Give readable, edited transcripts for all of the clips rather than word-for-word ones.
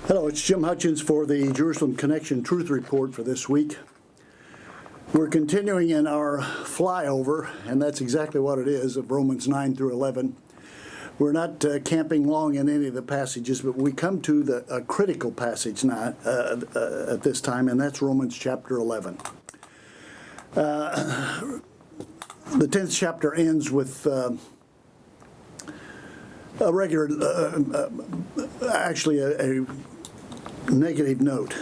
Hello, it's Jim Hutchens for the Jerusalem Connection Truth Report for this week. We're continuing in our flyover, and that's exactly what it is, of Romans 9 through 11. We're not camping long in any of the passages, but we come to a critical passage now, at this time, and that's Romans chapter 11. The 10th chapter ends with a negative note.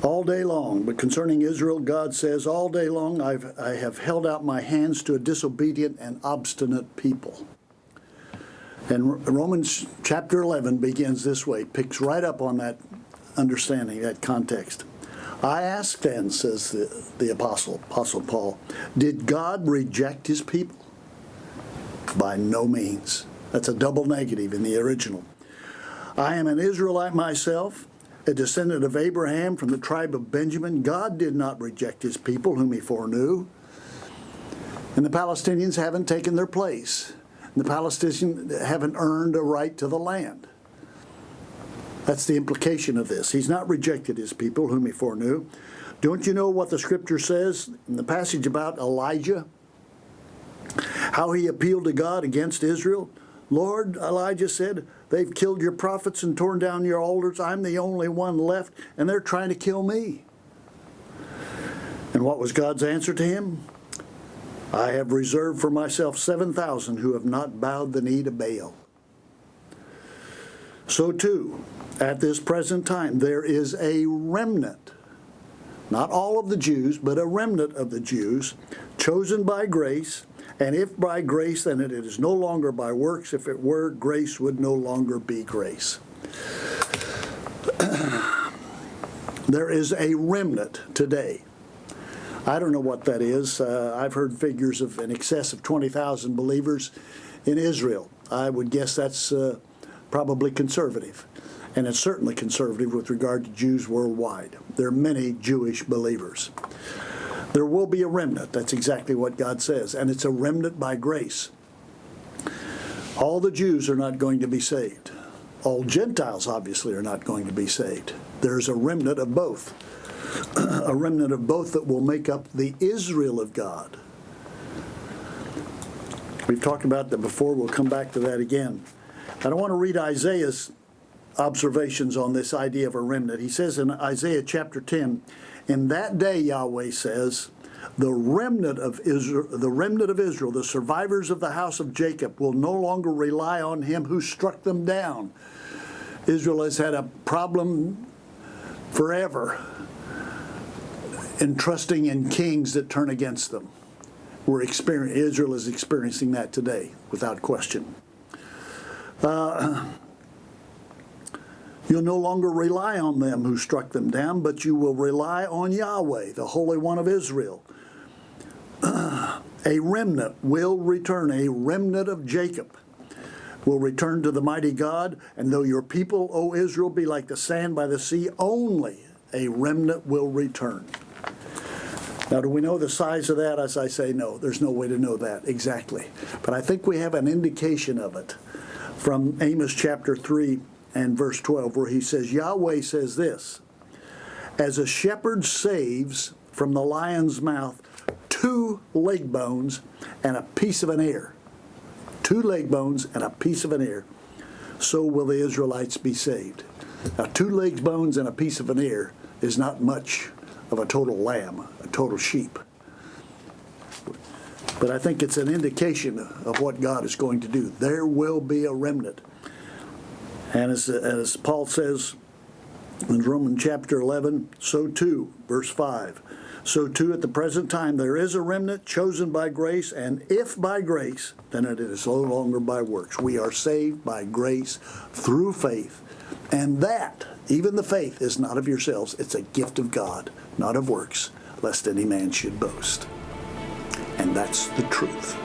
All day long, but concerning Israel, God says, all day long I have held out my hands to a disobedient and obstinate people. And Romans chapter 11 begins this way, picks right up on that understanding, that context. I ask then, says the Apostle Paul, did God reject his people? By no means. That's a double negative in the original. I am an Israelite myself, a descendant of Abraham from the tribe of Benjamin. God did not reject his people whom he foreknew. And the Palestinians haven't taken their place. And the Palestinians haven't earned a right to the land. That's the implication of this. He's not rejected his people whom he foreknew. Don't you know what the scripture says in the passage about Elijah? How he appealed to God against Israel? Lord, Elijah said, they've killed your prophets and torn down your altars. I'm the only one left, and they're trying to kill me. And what was God's answer to him? I have reserved for myself 7,000 who have not bowed the knee to Baal. So too, at this present time, there is a remnant, not all of the Jews, but a remnant of the Jews, chosen by grace. And if by grace, then it is no longer by works. If it were, grace would no longer be grace. There is a remnant today. I don't know what that is. I've heard figures of in excess of 20,000 believers in Israel. I would guess that's probably conservative. And it's certainly conservative with regard to Jews worldwide. There are many Jewish believers. There will be a remnant. That's exactly what God says. And it's a remnant by grace. All the Jews are not going to be saved. All Gentiles, obviously, are not going to be saved. There's a remnant of both. A remnant of both that will make up the Israel of God. We've talked about that before. We'll come back to that again. I don't want to read Isaiah's observations on this idea of a remnant. He says in Isaiah chapter 10, in that day, Yahweh says, the remnant of Israel, the survivors of the house of Jacob, will no longer rely on him who struck them down. Israel has had a problem forever in trusting in kings that turn against them. Israel is experiencing that today, without question. You'll no longer rely on them who struck them down, but you will rely on Yahweh, the Holy One of Israel. A remnant will return, a remnant of Jacob will return to the mighty God, and though your people, O Israel, be like the sand by the sea, only a remnant will return. Now, do we know the size of that? As I say, no, there's no way to know that exactly. But I think we have an indication of it from Amos chapter 3 and verse 12, where he says, Yahweh says this, as a shepherd saves from the lion's mouth 2 leg bones and a piece of an ear. 2 leg bones and a piece of an ear. So will the Israelites be saved. Now, 2 leg bones and a piece of an ear is not much of a total lamb, a total sheep. But I think it's an indication of what God is going to do. There will be a remnant. And as Paul says in Romans chapter 11, so too, verse 5, so too at the present time there is a remnant chosen by grace, and if by grace, then it is no longer by works. We are saved by grace through faith, and that, even the faith, is not of yourselves. It's a gift of God, not of works, lest any man should boast. And that's the truth.